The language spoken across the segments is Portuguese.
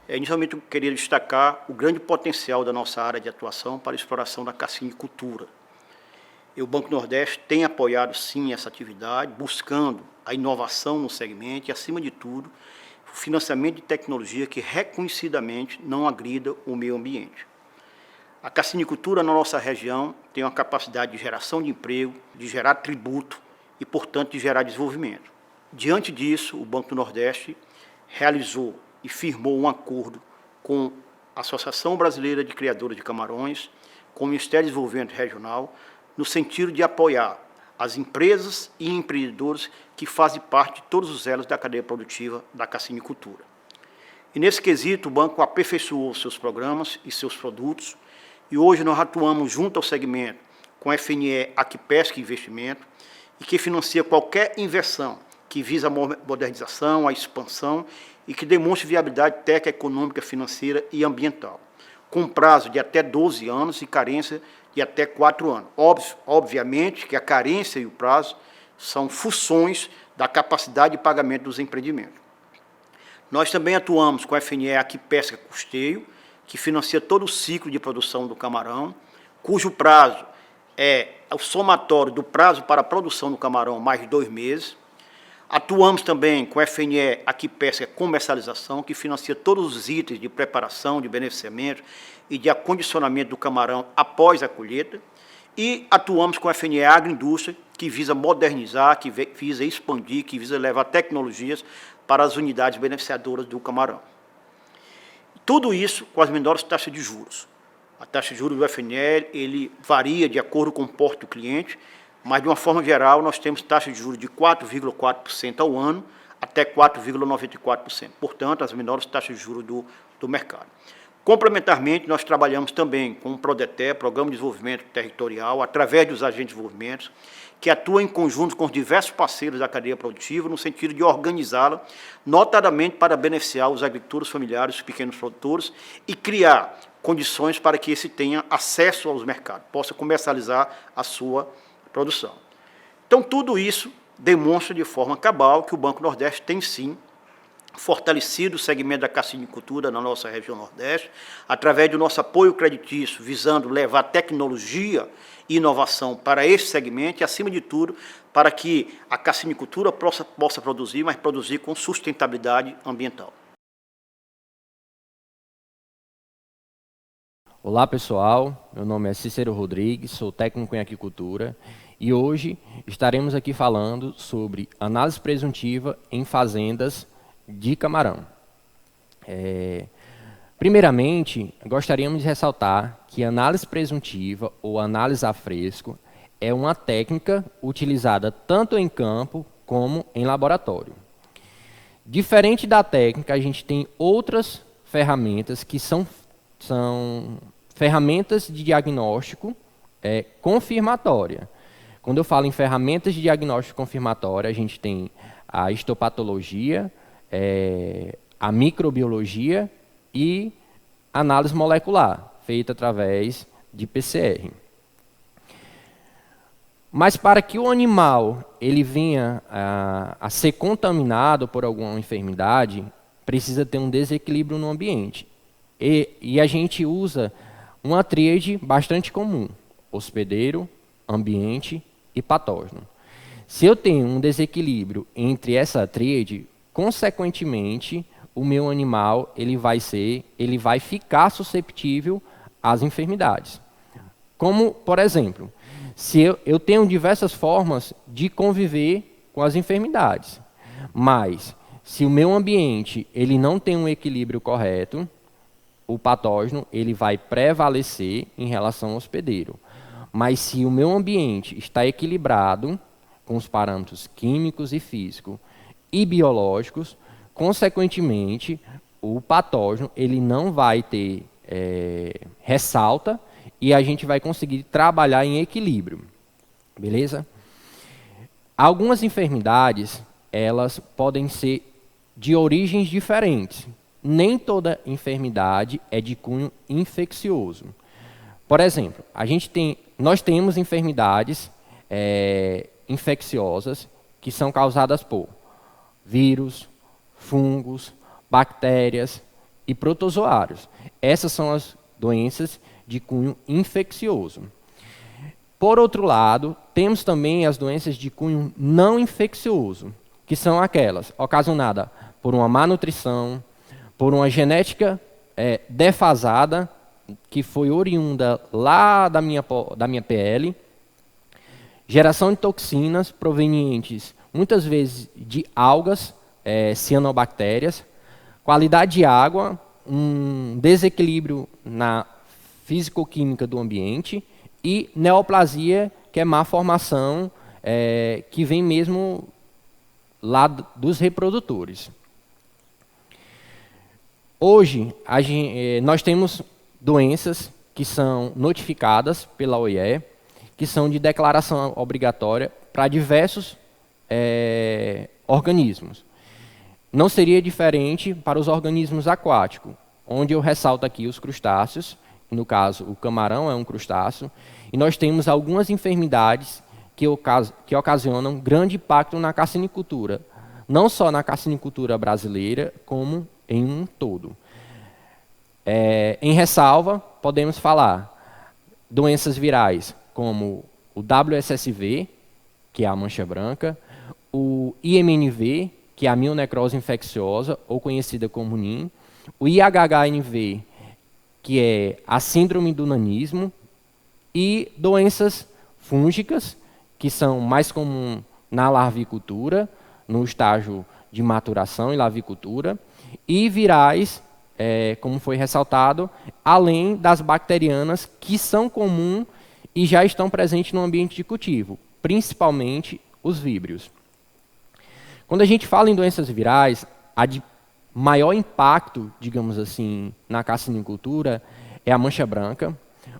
Inicialmente, eu queria destacar o grande potencial da nossa área de atuação para a exploração da cassinicultura. O Banco Nordeste tem apoiado, sim, essa atividade, buscando a inovação no segmento e, acima de tudo, o financiamento de tecnologia que reconhecidamente não agrida o meio ambiente. A cassinicultura na nossa região tem uma capacidade de geração de emprego, de gerar tributo e, portanto, de gerar desenvolvimento. Diante disso, o Banco do Nordeste realizou e firmou um acordo com a Associação Brasileira de Criadores de Camarões, com o Ministério do Desenvolvimento Regional, no sentido de apoiar as empresas e empreendedores que fazem parte de todos os elos da cadeia produtiva da cassinicultura. E nesse quesito, o banco aperfeiçoou seus programas e seus produtos, e hoje nós atuamos junto ao segmento com a FNE Aquipesca Investimento, e que financia qualquer inversão que visa a modernização, a expansão e que demonstre viabilidade técnica, econômica, financeira e ambiental, com prazo de até 12 anos e carência de até 4 anos. Obviamente que a carência e o prazo são funções da capacidade de pagamento dos empreendimentos. Nós também atuamos com a FNE Aquipesca Custeio, que financia todo o ciclo de produção do camarão, cujo prazo é o somatório do prazo para a produção do camarão mais de 2 meses. Atuamos também com a FNE Aquipesca Comercialização, que financia todos os itens de preparação, de beneficiamento e de acondicionamento do camarão após a colheita. E atuamos com a FNE Agroindústria, que visa modernizar, que visa expandir, que visa levar tecnologias para as unidades beneficiadoras do camarão. Tudo isso com as menores taxas de juros. A taxa de juros do FNE ele varia de acordo com o porte do cliente, mas, de uma forma geral, nós temos taxa de juros de 4,4% ao ano até 4,94%. Portanto, as menores taxas de juros do mercado. Complementarmente, nós trabalhamos também com o PRODETER, Programa de Desenvolvimento Territorial, através dos agentes de desenvolvimento, que atua em conjunto com os diversos parceiros da cadeia produtiva, no sentido de organizá-la, notadamente para beneficiar os agricultores familiares, os pequenos produtores, e criar condições para que esse tenha acesso aos mercados, possa comercializar a sua produção. Então, tudo isso demonstra de forma cabal que o Banco Nordeste tem, sim, fortalecido o segmento da cassinicultura na nossa região Nordeste, através do nosso apoio creditício, visando levar tecnologia e inovação para esse segmento e, acima de tudo, para que a cassinicultura possa produzir, mas produzir com sustentabilidade ambiental. Olá pessoal, meu nome é Cícero Rodrigues, sou técnico em aquicultura e hoje estaremos aqui falando sobre análise presuntiva em fazendas de camarão. Primeiramente, gostaríamos de ressaltar que análise presuntiva ou análise a fresco é uma técnica utilizada tanto em campo como em laboratório. Diferente da técnica, a gente tem outras ferramentas que são ferramentas de diagnóstico confirmatória. Quando eu falo em ferramentas de diagnóstico confirmatória, a gente tem a histopatologia, a microbiologia e análise molecular, feita através de PCR. Mas para que o animal ele venha a ser contaminado por alguma enfermidade, precisa ter um desequilíbrio no ambiente. E a gente usa uma tríade bastante comum: hospedeiro, ambiente e patógeno. Se eu tenho um desequilíbrio entre essa tríade, consequentemente, o meu animal ele vai ficar susceptível às enfermidades. Como, por exemplo, se eu tenho diversas formas de conviver com as enfermidades, mas se o meu ambiente ele não tem um equilíbrio correto, o patógeno ele vai prevalecer em relação ao hospedeiro. Mas se o meu ambiente está equilibrado com os parâmetros químicos e físicos e biológicos, consequentemente, o patógeno ele não vai ter ressalta e a gente vai conseguir trabalhar em equilíbrio. Beleza? Algumas enfermidades, elas podem ser de origens diferentes. Nem toda enfermidade é de cunho infeccioso. Por exemplo, nós temos enfermidades infecciosas que são causadas por vírus, fungos, bactérias e protozoários. Essas são as doenças de cunho infeccioso. Por outro lado, temos também as doenças de cunho não infeccioso, que são aquelas ocasionadas por uma má nutrição, por uma genética defasada, que foi oriunda lá da minha pele, geração de toxinas provenientes, muitas vezes, de algas, cianobactérias, qualidade de água, um desequilíbrio na físico-química do ambiente e neoplasia, que é má formação, que vem mesmo lá dos reprodutores. Hoje, nós temos doenças que são notificadas pela OIE, que são de declaração obrigatória para diversos organismos. Não seria diferente para os organismos aquáticos, onde eu ressalto aqui os crustáceos, no caso o camarão é um crustáceo, e nós temos algumas enfermidades que ocasionam grande impacto na carcinicultura, não só na carcinicultura brasileira, como em um todo. Em ressalva, podemos falar doenças virais, como o WSSV, que é a mancha branca, o IMNV, que é a mielonecrose infecciosa, ou conhecida como NIM, o IHHNV, que é a síndrome do nanismo, e doenças fúngicas, que são mais comuns na larvicultura, no estágio de maturação e larvicultura, e virais, como foi ressaltado, além das bacterianas, que são comuns e já estão presentes no ambiente de cultivo, principalmente os víbrios. Quando a gente fala em doenças virais, a de maior impacto, digamos assim, na carcinicultura é a mancha branca,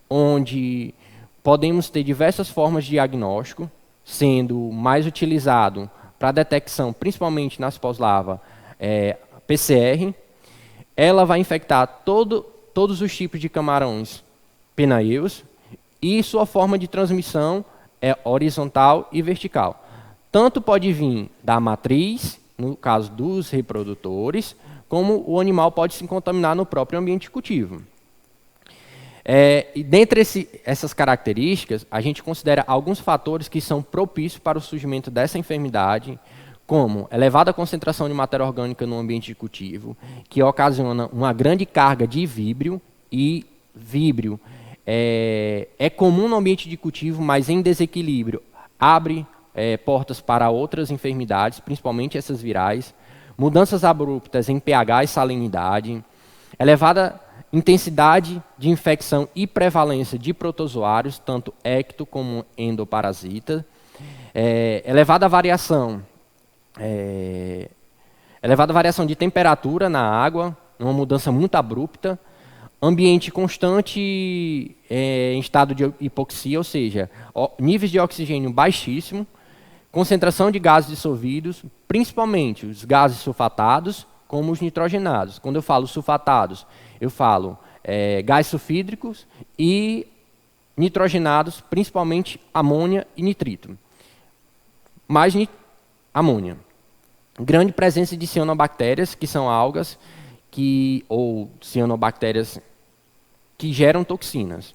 onde podemos ter diversas formas de diagnóstico, sendo mais utilizado para detecção, principalmente nas pós-larva, PCR. Ela vai infectar todos os tipos de camarões penaeus e sua forma de transmissão é horizontal e vertical. Tanto pode vir da matriz, no caso dos reprodutores, como o animal pode se contaminar no próprio ambiente de cultivo. E dentre essas características, a gente considera alguns fatores que são propícios para o surgimento dessa enfermidade, como elevada concentração de matéria orgânica no ambiente de cultivo, que ocasiona uma grande carga de víbrio, e víbrio é comum no ambiente de cultivo, mas em desequilíbrio abre portas para outras enfermidades, principalmente essas virais, mudanças abruptas em pH e salinidade, elevada intensidade de infecção e prevalência de protozoários, tanto ecto como endoparasita, elevada variação de temperatura na água, uma mudança muito abrupta, ambiente constante em estado de hipoxia, ou seja, níveis de oxigênio baixíssimo, concentração de gases dissolvidos, principalmente os gases sulfatados, como os nitrogenados. Quando eu falo sulfatados, eu falo gases sulfídricos e nitrogenados, principalmente amônia e nitrito. Mais amônia. Grande presença de cianobactérias, que são algas, ou cianobactérias que geram toxinas.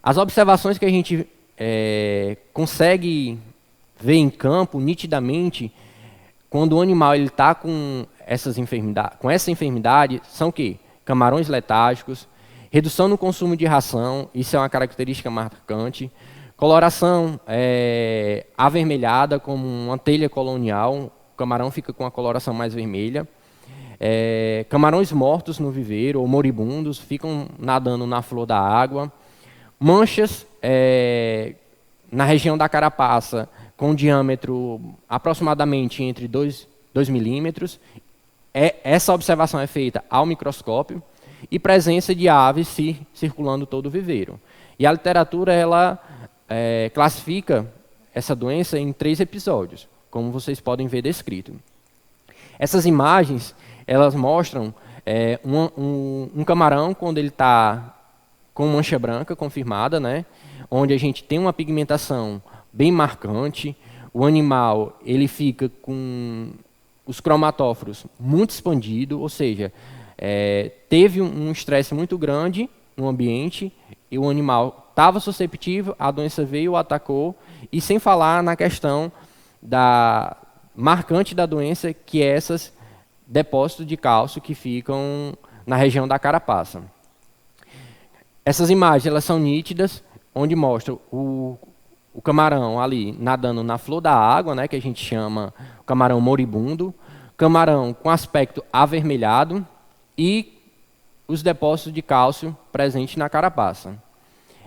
As observações que a gente consegue ver em campo nitidamente, quando o animal está com essa enfermidade, são o quê? Camarões letárgicos, redução no consumo de ração, isso é uma característica marcante, coloração avermelhada, como uma telha colonial, o camarão fica com a coloração mais vermelha, camarões mortos no viveiro ou moribundos, ficam nadando na flor da água, manchas na região da carapaça, com diâmetro aproximadamente entre 2 milímetros. Essa observação é feita ao microscópio, e presença de aves circulando todo o viveiro. E a literatura ela classifica essa doença em 3 episódios, como vocês podem ver descrito. Essas imagens elas mostram um camarão quando ele está com mancha branca confirmada, né, onde a gente tem uma pigmentação bem marcante, o animal ele fica com os cromatóforos muito expandidos, ou seja, teve um estresse muito grande no ambiente e o animal estava susceptível, a doença veio, o atacou, e sem falar na questão marcante da doença, que é esses depósitos de cálcio que ficam na região da carapaça. Essas imagens elas são nítidas, onde mostram o camarão ali nadando na flor da água, né, que a gente chama o camarão moribundo, camarão com aspecto avermelhado e os depósitos de cálcio presentes na carapaça.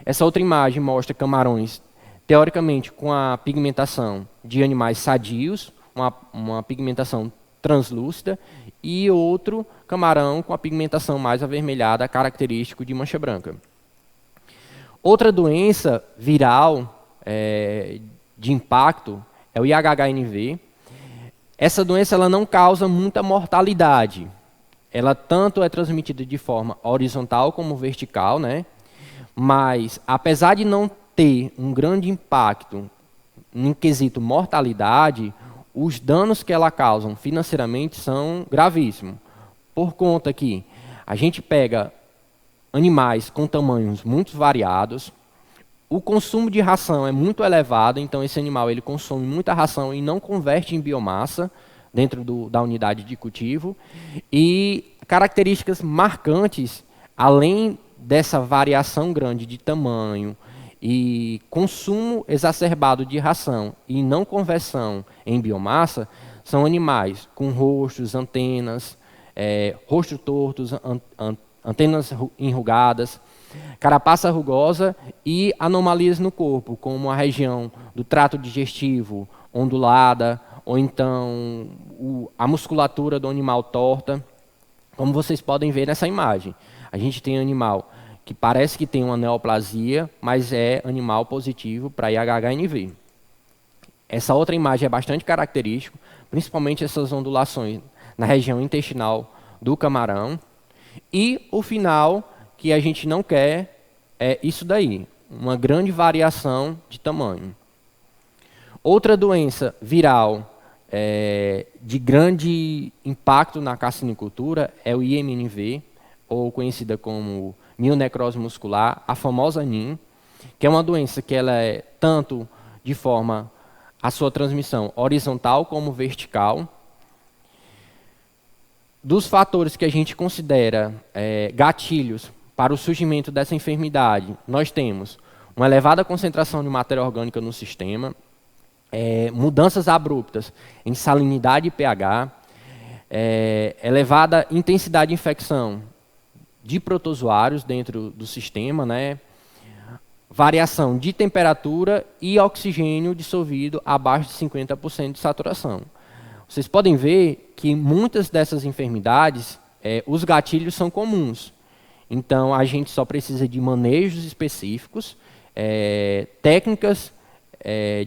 Essa outra imagem mostra camarões, teoricamente, com a pigmentação de animais sadios, uma pigmentação translúcida, e outro camarão com a pigmentação mais avermelhada, característico de mancha branca. Outra doença viral de impacto é o IHHNV. Essa doença ela não causa muita mortalidade. Ela tanto é transmitida de forma horizontal como vertical, né? Mas, apesar de não ter um grande impacto em quesito mortalidade, os danos que ela causa financeiramente são gravíssimos. Por conta que a gente pega animais com tamanhos muito variados, o consumo de ração é muito elevado, então esse animal ele consome muita ração e não converte em biomassa dentro da unidade de cultivo. E características marcantes, além dessa variação grande de tamanho e consumo exacerbado de ração e não conversão em biomassa, são animais com rostos, antenas, rostos tortos, antenas enrugadas, carapaça rugosa e anomalias no corpo, como a região do trato digestivo ondulada, ou então a musculatura do animal torta, como vocês podem ver nessa imagem. A gente tem animal que parece que tem uma neoplasia, mas é animal positivo para IHHNV. Essa outra imagem é bastante característica, principalmente essas ondulações na região intestinal do camarão. E o final, que a gente não quer, é isso daí, uma grande variação de tamanho. Outra doença viral de grande impacto na carcinicultura é o IMNV, ou conhecida como mielonecrose muscular, a famosa NIM, que é uma doença que ela é tanto de forma a sua transmissão horizontal como vertical. Dos fatores que a gente considera gatilhos para o surgimento dessa enfermidade, nós temos uma elevada concentração de matéria orgânica no sistema, mudanças abruptas em salinidade e pH, elevada intensidade de infecção de protozoários dentro do sistema, né? Variação de temperatura e oxigênio dissolvido abaixo de 50% de saturação. Vocês podem ver que muitas dessas enfermidades, os gatilhos são comuns. Então, a gente só precisa de manejos específicos, técnicas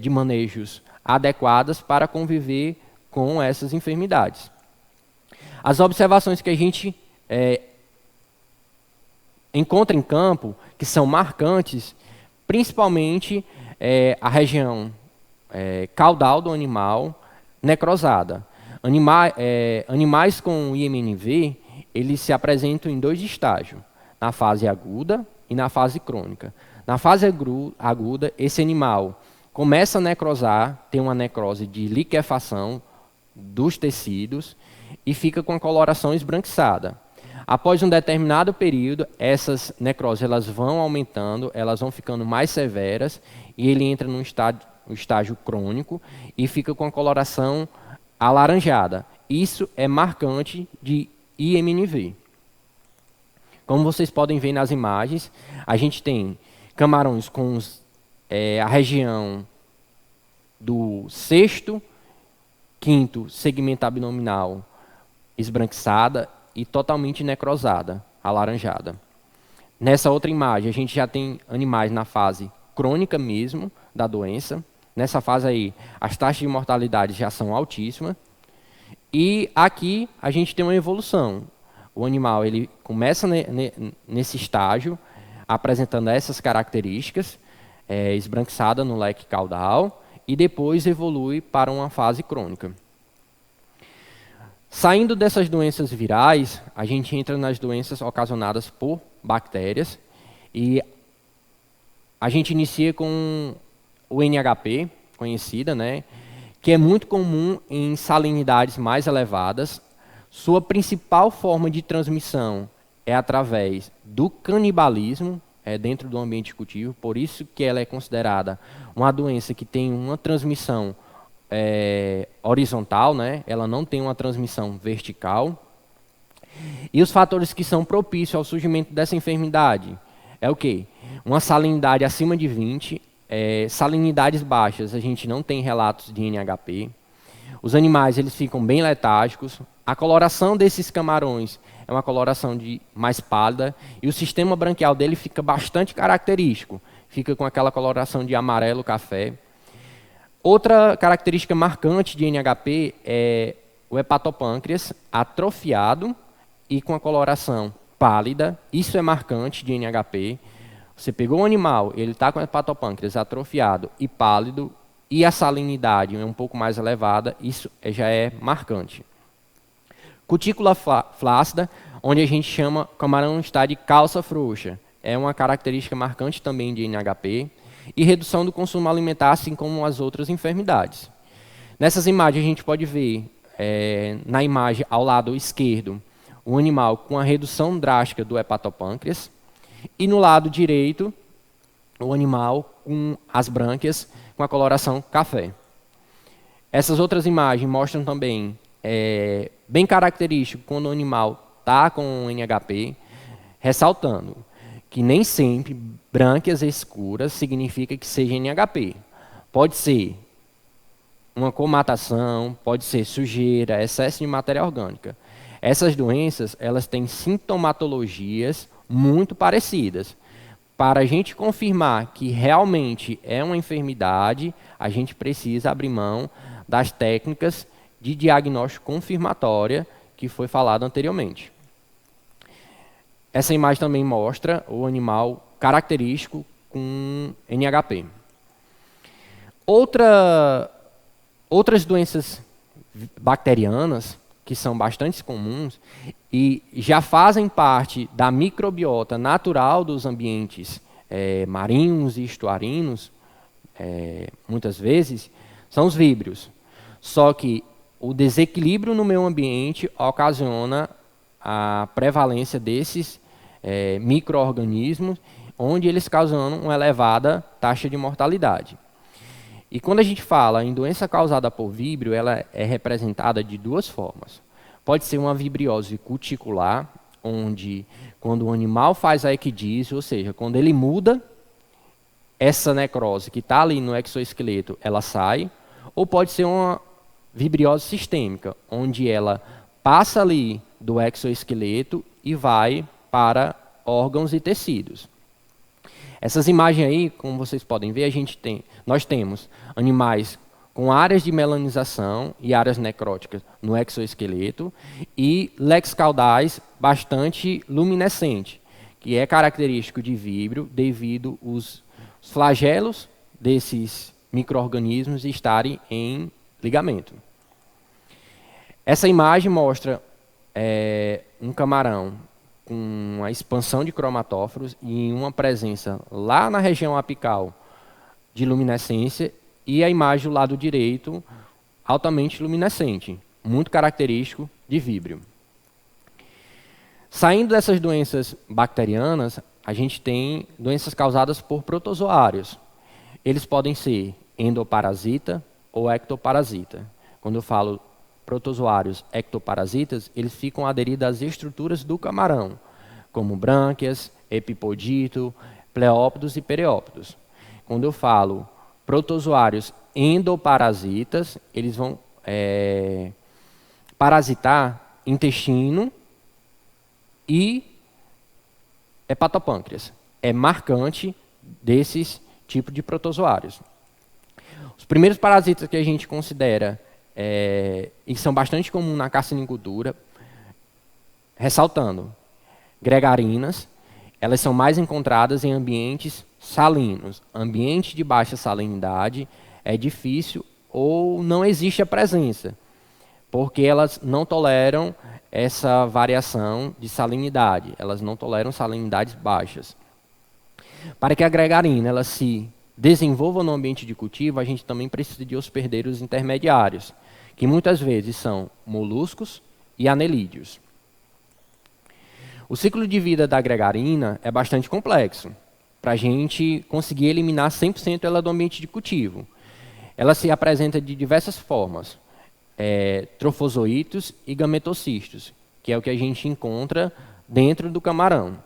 de manejos adequadas para conviver com essas enfermidades. As observações que a gente encontra em campo, que são marcantes, principalmente a região caudal do animal necrosada. Animais com IMNV, eles se apresentam em 2 estágios, na fase aguda e na fase crônica. Na fase aguda, esse animal começa a necrosar, tem uma necrose de liquefação dos tecidos e fica com a coloração esbranquiçada. Após um determinado período, essas necroses elas vão aumentando, elas vão ficando mais severas e ele entra no estágio crônico e fica com a coloração alaranjada. Isso é marcante de IMNV. Como vocês podem ver nas imagens, a gente tem camarões com a região do 6º, 5º segmento abdominal esbranquiçada e totalmente necrosada, alaranjada. Nessa outra imagem, a gente já tem animais na fase crônica mesmo da doença. Nessa fase aí, as taxas de mortalidade já são altíssimas. E aqui a gente tem uma evolução. O animal ele começa nesse estágio, apresentando essas características, esbranquiçada no leque caudal, e depois evolui para uma fase crônica. Saindo dessas doenças virais, a gente entra nas doenças ocasionadas por bactérias e a gente inicia com o NHP, conhecida, né, que é muito comum em salinidades mais elevadas. Sua principal forma de transmissão é através do canibalismo, dentro do ambiente de cultivo, por isso que ela é considerada uma doença que tem uma transmissão horizontal, né? Ela não tem uma transmissão vertical. E os fatores que são propícios ao surgimento dessa enfermidade é o quê? Uma salinidade acima de 20, salinidades baixas, a gente não tem relatos de NHP. Os animais eles ficam bem letárgicos. A coloração desses camarões é uma coloração mais pálida e o sistema branquial dele fica bastante característico. Fica com aquela coloração de amarelo-café. Outra característica marcante de NHP é o hepatopâncreas atrofiado e com a coloração pálida. Isso é marcante de NHP. Você pegou o animal, ele está com o hepatopâncreas atrofiado e pálido, e a salinidade é um pouco mais elevada, isso já é marcante. Cutícula flácida, onde a gente chama o camarão está de calça frouxa. É uma característica marcante também de NHP. E redução do consumo alimentar, assim como as outras enfermidades. Nessas imagens a gente pode ver, na imagem ao lado esquerdo, o animal com a redução drástica do hepatopâncreas, e no lado direito, o animal com as brânquias, com a coloração café. Essas outras imagens mostram também, bem característico, quando o animal está com NHP, ressaltando que nem sempre brânquias escuras significa que seja NHP. Pode ser uma comatação, pode ser sujeira, excesso de matéria orgânica. Essas doenças, elas têm sintomatologias muito parecidas. Para a gente confirmar que realmente é uma enfermidade, a gente precisa abrir mão das técnicas de diagnóstico confirmatória que foi falado anteriormente. Essa imagem também mostra o animal característico com NHP. Outras doenças bacterianas, que são bastante comuns e já fazem parte da microbiota natural dos ambientes marinhos e estuarinos, muitas vezes, são os víbrios. Só que o desequilíbrio no meio ambiente ocasiona a prevalência desses micro-organismos, onde eles causam uma elevada taxa de mortalidade. E quando a gente fala em doença causada por víbrio, ela é representada de duas formas. Pode ser uma vibriose cuticular, onde quando o animal faz a equidise, ou seja, quando ele muda, essa necrose que está ali no exoesqueleto, ela sai. Ou pode ser uma vibriose sistêmica, onde ela passa ali do exoesqueleto e vai para órgãos e tecidos. Essas imagens aí, como vocês podem ver, nós temos animais com áreas de melanização e áreas necróticas no exoesqueleto e lex caudais bastante luminescente, que é característico de víbrio devido os flagelos desses micro-organismos estarem em ligamento. Essa imagem mostra um camarão com a expansão de cromatóforos e uma presença lá na região apical de luminescência, e a imagem do lado direito altamente luminescente, muito característico de víbrio. Saindo dessas doenças bacterianas, a gente tem doenças causadas por protozoários. Eles podem ser endoparasita ou ectoparasita. Quando eu falo protozoários ectoparasitas, eles ficam aderidos às estruturas do camarão, como brânquias, epipodito, pleópodos e periópodos. Quando eu falo protozoários endoparasitas, eles vão parasitar intestino e hepatopâncreas. É marcante desses tipos de protozoários. Os primeiros parasitas que a gente considera e são bastante comuns na carcinicultura, ressaltando, gregarinas, elas são mais encontradas em ambientes salinos, ambiente de baixa salinidade, é difícil ou não existe a presença, porque elas não toleram essa variação de salinidade, elas não toleram salinidades baixas. Para que a gregarina ela se desenvolva no ambiente de cultivo, a gente também precisa de hospedeiros intermediários, que muitas vezes são moluscos e anelídeos. O ciclo de vida da gregarina é bastante complexo, para a gente conseguir eliminar 100% ela do ambiente de cultivo. Ela se apresenta de diversas formas, trofozoítos e gametocitos, que é o que a gente encontra dentro do camarão.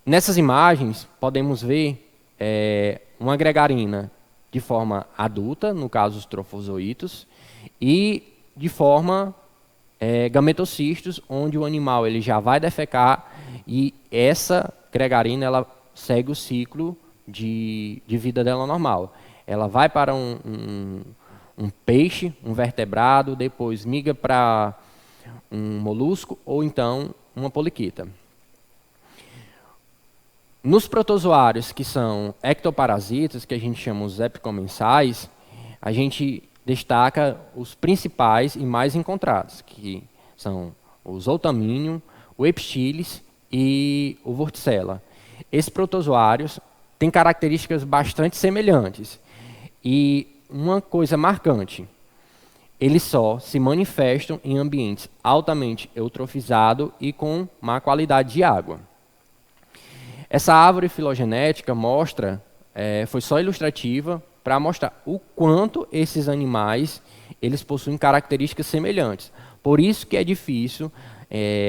Nessas imagens, podemos ver uma gregarina de forma adulta, no caso os trofozoítos, e de forma gametocitos, onde o animal ele já vai defecar e essa gregarina ela segue o ciclo de vida dela normal. Ela vai para um peixe, um vertebrado, depois migra para um molusco ou então uma poliquita. Nos protozoários, que são ectoparasitas, que a gente chama os epicomensais, a gente destaca os principais e mais encontrados, que são o Zoltaminium, o Epchilis e o Vorticella. Esses protozoários têm características bastante semelhantes. E uma coisa marcante, eles só se manifestam em ambientes altamente eutrofizados e com má qualidade de água. Essa árvore filogenética foi só ilustrativa para mostrar o quanto esses animais eles possuem características semelhantes. Por isso que é difícil,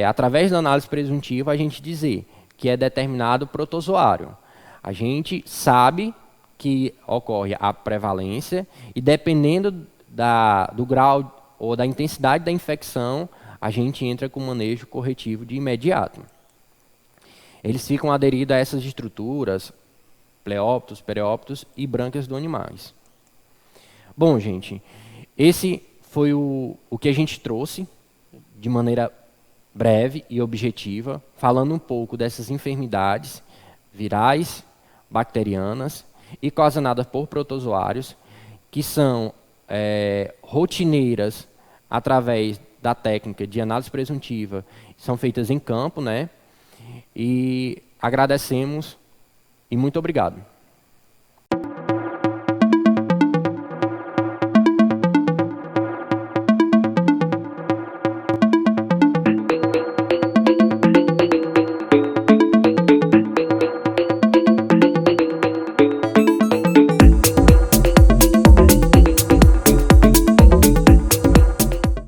através da análise presuntiva, a gente dizer que é determinado protozoário. A gente sabe que ocorre a prevalência e dependendo do grau ou da intensidade da infecção, a gente entra com manejo corretivo de imediato. Eles ficam aderidos a essas estruturas, pleóptos, perióptos e brânquias dos animais. Bom, gente, esse foi o que a gente trouxe de maneira breve e objetiva, falando um pouco dessas enfermidades virais, bacterianas e ocasionadas por protozoários, que são rotineiras através da técnica de análise presuntiva, são feitas em campo, né? E agradecemos e muito obrigado.